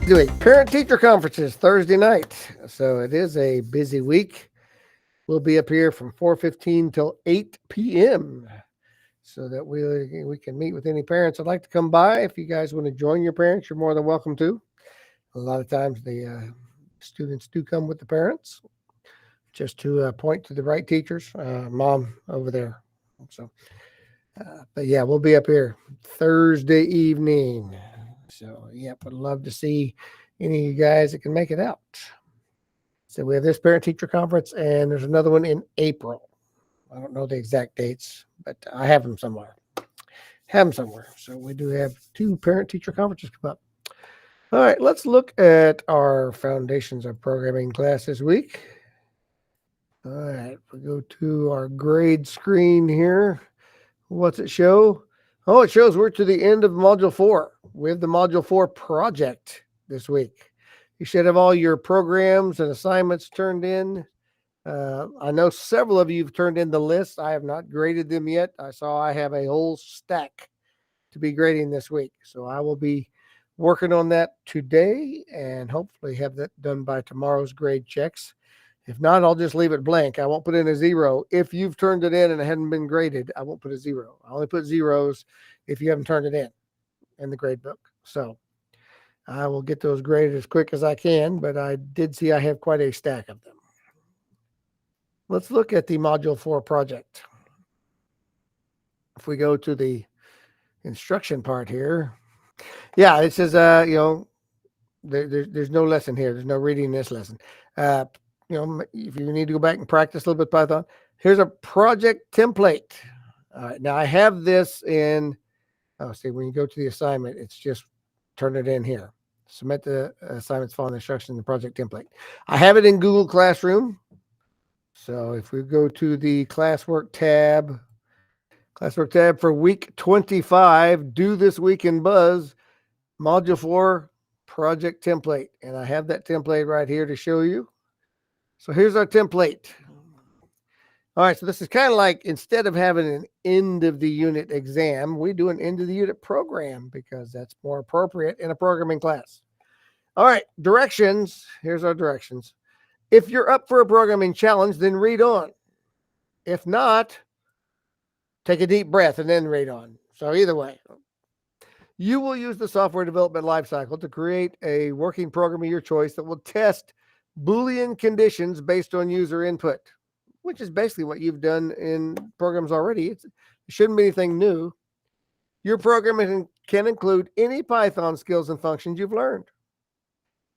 Doing parent-teacher conferences Thursday night. So it is a busy week. We'll be up here from 4:15 till 8 p.m. so that we can meet with any parents that'd like to come by. If you guys want to join your parents, you're more than welcome to. A lot of times the students do come with the parents just to point to the right teachers. Mom over there. So, but yeah, we'll be up here Thursday evening. So, yep, would love to see any of you guys that can make it out. So we have this parent teacher conference, and there's another one in April. I don't know the exact dates, but I have them somewhere. Have them somewhere. So we do have two parent teacher conferences come up. All right, let's look at our Foundations of Programming class this week. All right, we go to our grade screen here. What's it show? Oh, it shows we're to the end of Module 4. We have the Module 4 project this week. You should have all your programs and assignments turned in. I know several of you have turned in the list. I have not graded them yet. I saw I have a whole stack to be grading this week. So I will be working on that today and hopefully have that done by tomorrow's grade checks. If not, I'll just leave it blank. I won't put in a 0. If you've turned it in and it hadn't been graded, I won't put a 0. I only put zeros if you haven't turned it in the grade book. So I will get those graded as quick as I can, but I did see I have quite a stack of them. Let's look at the Module 4 project. If we go to the instruction part here, yeah, it says, there's no lesson here. There's no reading in this lesson. If you need to go back and practice a little bit Python, here's a project template. All right, now I have this in, when you go to the assignment, it's just turn it in here. Submit the assignments following the instructions in the project template. I have it in Google Classroom. So if we go to the classwork tab for week 25, do this week in Buzz, Module 4 project template. And I have that template right here to show you. So here's our template. All right, so this is kind of like, instead of having an end of the unit exam, we do an end of the unit program because that's more appropriate in a programming class. All right, directions. Here's our directions. If you're up for a programming challenge, then read on. If not, take a deep breath and then read on. So either way, you will use the software development lifecycle to create a working program of your choice that will test Boolean conditions based on user input, which is basically what you've done in programs already. It shouldn't be anything new. Your program can include any Python skills and functions you've learned.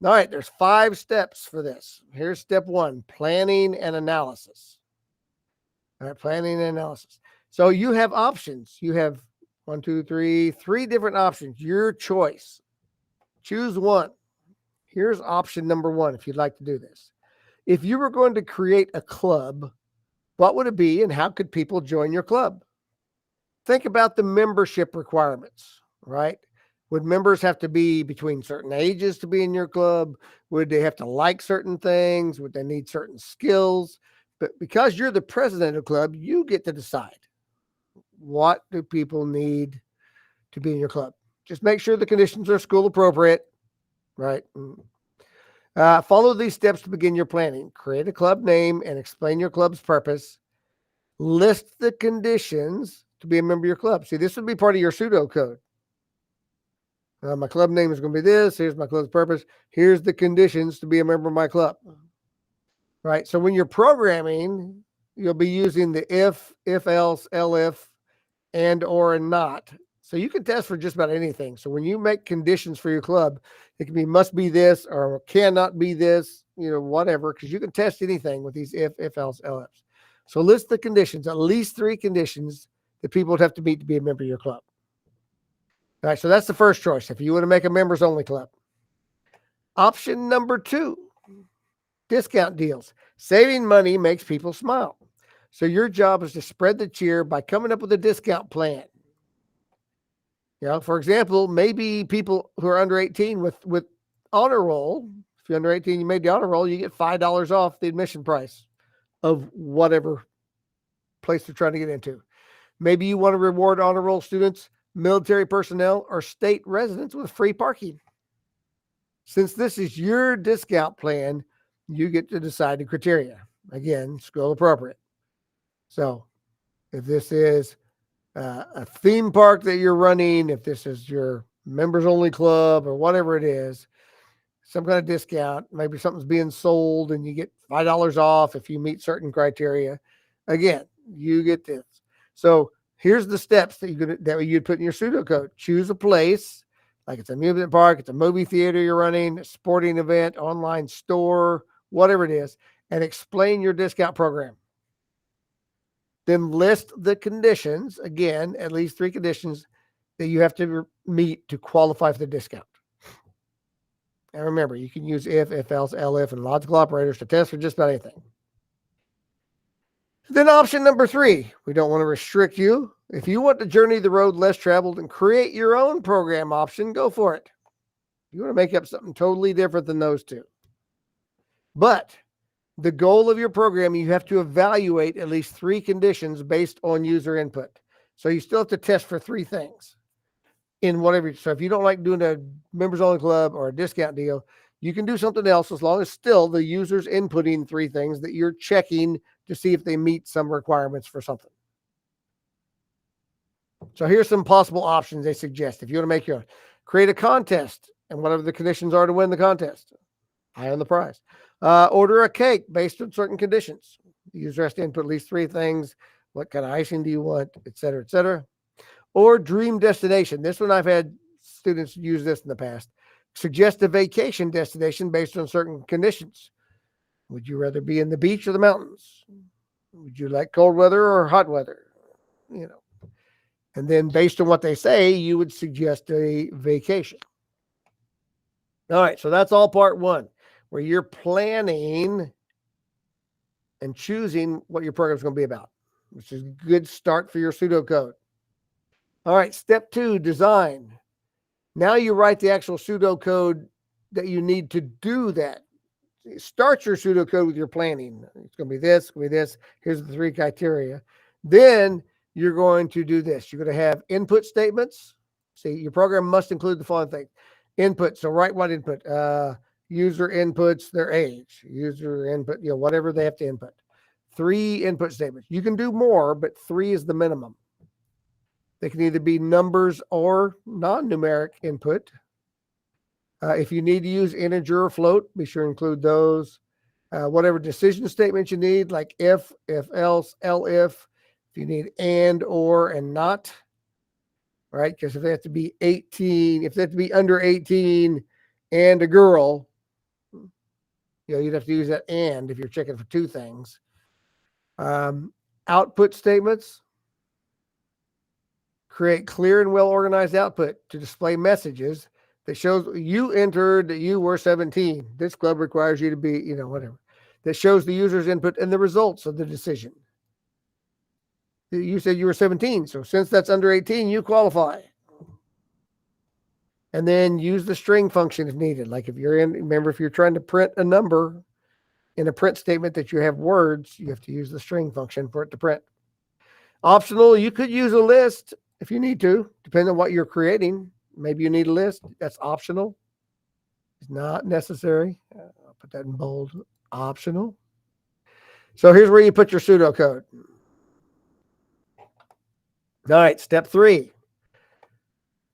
All right, there's 5 steps for this. Here's step 1, planning and analysis. All right, planning and analysis. So you have options. You have 3 different options, your choice. Choose one. Here's option number 1 if you'd like to do this. If you were going to create a club, what would it be and how could people join your club? Think about the membership requirements, right? Would members have to be between certain ages to be in your club? Would they have to like certain things? Would they need certain skills? But because you're the president of the club, you get to decide. What do people need to be in your club? Just make sure the conditions are school appropriate, right? Follow these steps to begin your planning. Create a club name and explain your club's purpose. List the conditions to be a member of your club. See, this would be part of your pseudocode. My club name is going to be this. Here's my club's purpose. Here's the conditions to be a member of my club. Right? So when you're programming, you'll be using the if else, elif, and, or, and not. So you can test for just about anything. So when you make conditions for your club, it can be must be this or cannot be this, whatever, because you can test anything with these if else, elifs. So list the conditions, at least 3 conditions that people would have to meet to be a member of your club. All right, so that's the first choice if you want to make a members only club. Option number 2, discount deals. Saving money makes people smile. So your job is to spread the cheer by coming up with a discount plan. For example, maybe people who are under 18 with honor roll, if you're under 18, you made the honor roll, you get $5 off the admission price of whatever place they're trying to get into. Maybe you want to reward honor roll students, military personnel, or state residents with free parking. Since this is your discount plan, you get to decide the criteria. Again, scroll appropriate. So if this is a theme park that you're running, if this is your members only club or whatever it is, some kind of discount, maybe something's being sold and you get $5 off if you meet certain criteria. Again, you get this. So here's the steps that you'd put in your pseudocode. Choose a place, like it's an amusement park, it's a movie theater you're running, a sporting event, online store, whatever it is, and explain your discount program. Then list the conditions, again, at least 3 conditions that you have to meet to qualify for the discount. And remember, you can use if else, elif, and logical operators to test for just about anything. Then option number 3, we don't want to restrict you. If you want to journey the road less traveled and create your own program option, go for it. You want to make up something totally different than those 2. But the goal of your program, you have to evaluate at least 3 conditions based on user input. So you still have to test for 3 things in whatever. So if you don't like doing a members only club or a discount deal, you can do something else as long as still the user's inputting 3 things that you're checking to see if they meet some requirements for something. So here's some possible options they suggest. If you want to make your own, create a contest and whatever the conditions are to win the contest, high on the prize. Order a cake based on certain conditions. The user has to input at least 3 things. What kind of icing do you want, et cetera, et cetera. Or dream destination. This one I've had students use this in the past. Suggest a vacation destination based on certain conditions. Would you rather be in the beach or the mountains? Would you like cold weather or hot weather? You know. And then based on what they say, you would suggest a vacation. All right, so that's all part 1, where you're planning and choosing what your program is going to be about, which is a good start for your pseudocode. All right, step 2, design. Now you write the actual pseudocode that you need to do that. Start your pseudocode with your planning. It's going to be this, it's going to be this. Here's the 3 criteria. Then you're going to do this. You're going to have input statements. See, your program must include the following things. Input. So write what input? User inputs their age. User input, whatever they have to input. 3 input statements. You can do more, but 3 is the minimum. They can either be numbers or non-numeric input. If you need to use integer or float, be sure to include those. Whatever decision statements you need, like if else, elif. If you need and, or, and not, right? Because if they have to be 18, if they have to be under 18 and a girl, you'd have to use that and if you're checking for 2 things. Output statements. Create clear and well-organized output to display messages that shows you entered that you were 17. This club requires you to be, whatever. That shows the user's input and the results of the decision. You said you were 17, so since that's under 18, you qualify. And then use the string function if needed. Like if you're trying to print a number in a print statement that you have words, you have to use the string function for it to print. Optional, you could use a list if you need to, depending on what you're creating. Maybe you need a list. That's optional. It's not necessary. I'll put that in bold. Optional. So here's where you put your pseudocode. All right, step 3.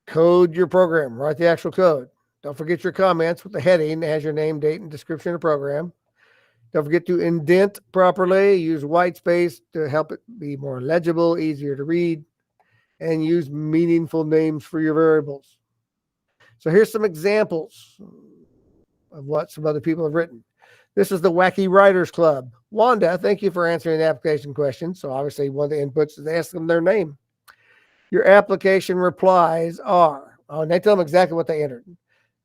Code your program. Write the actual code. Don't forget your comments with the heading that has your name, date, and description of the program. Don't forget to indent properly. Use white space to help it be more legible, easier to read, and use meaningful names for your variables. So here's some examples of what some other people have written. This is the Wacky Writers Club. Wanda, thank you for answering the application question. So obviously one of the inputs is ask them their name. Your application replies are, and they tell them exactly what they entered.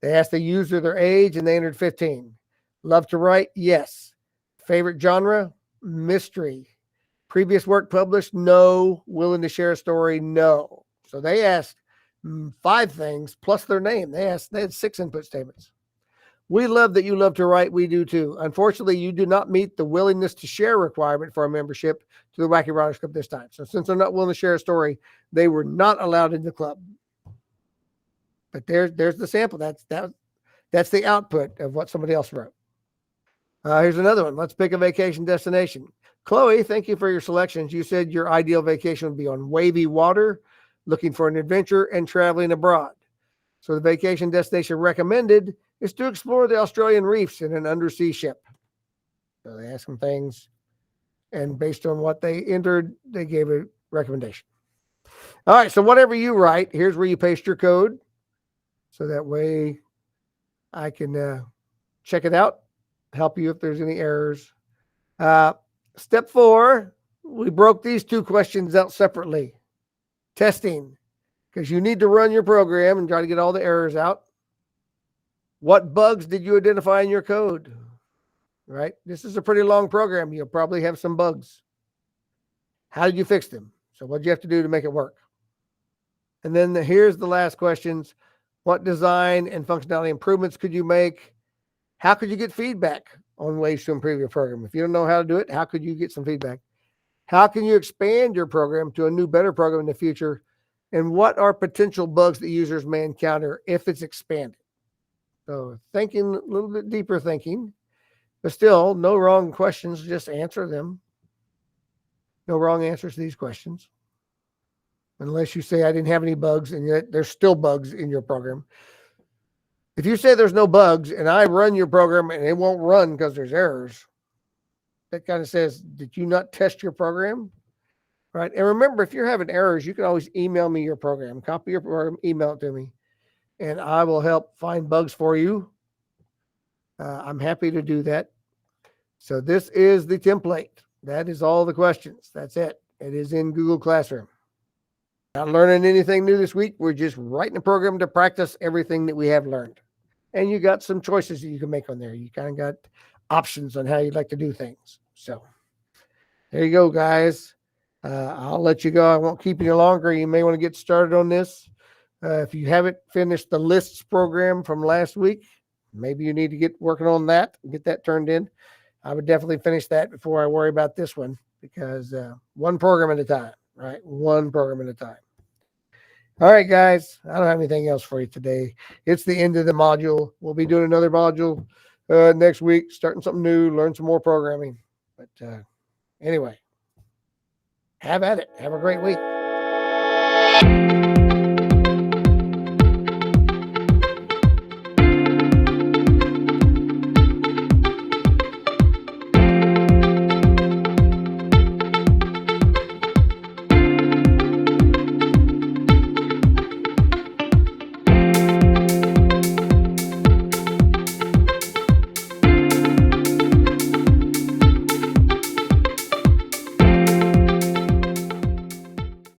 They asked the user their age and they entered 15. Love to write? Yes. Favorite genre? Mystery. Previous work published? No. Willing to share a story? No. So they asked 5 things plus their name. They had 6 input statements. We love that you love to write. We do too. Unfortunately, you do not meet the willingness to share requirement for a membership to the Wacky Writers Club this time. So since they're not willing to share a story, they were not allowed in the club. But there's the sample. That's the output of what somebody else wrote. Here's another one. Let's pick a vacation destination. Chloe, thank you for your selections. You said your ideal vacation would be on wavy water, looking for an adventure, and traveling abroad. So the vacation destination recommended is to explore the Australian reefs in an undersea ship. So they asked some things, and based on what they entered, they gave a recommendation. All right, so whatever you write, here's where you paste your code. So that way I can check it out, help you if there's any errors. Step 4, we broke these 2 questions out separately. Testing, because you need to run your program and try to get all the errors out. What bugs did you identify in your code? Right? This is a pretty long program. You'll probably have some bugs. How did you fix them? So what do you have to do to make it work? And then here's the last questions. What design and functionality improvements could you make? How could you get feedback on ways to improve your program? If you don't know how to do it, how could you get some feedback? How can you expand your program to a new, better program in the future? And what are potential bugs that users may encounter if it's expanded? So thinking, a little bit deeper thinking, but still no wrong questions, just answer them. No wrong answers to these questions. Unless you say I didn't have any bugs and yet there's still bugs in your program. If you say there's no bugs and I run your program and it won't run because there's errors, that kind of says, did you not test your program? Right. And remember, if you're having errors, you can always email me your program, copy your program, email it to me, and I will help find bugs for you. I'm happy to do that. So this is the template. That is all the questions. That's it. It is in Google Classroom. Not learning anything new this week. We're just writing a program to practice everything that we have learned. And you got some choices that you can make on there. You kind of got options on how you'd like to do things. So there you go, guys. I'll let you go. I won't keep you longer. You may want to get started on this. If you haven't finished the lists program from last week, maybe you need to get working on that and get that turned in. I would definitely finish that before I worry about this one, because one program at a time, right? One program at a time. All right, guys. I don't have anything else for you today. It's the end of the module. We'll be doing another module next week, starting something new, learn some more programming. But anyway, have at it. Have a great week.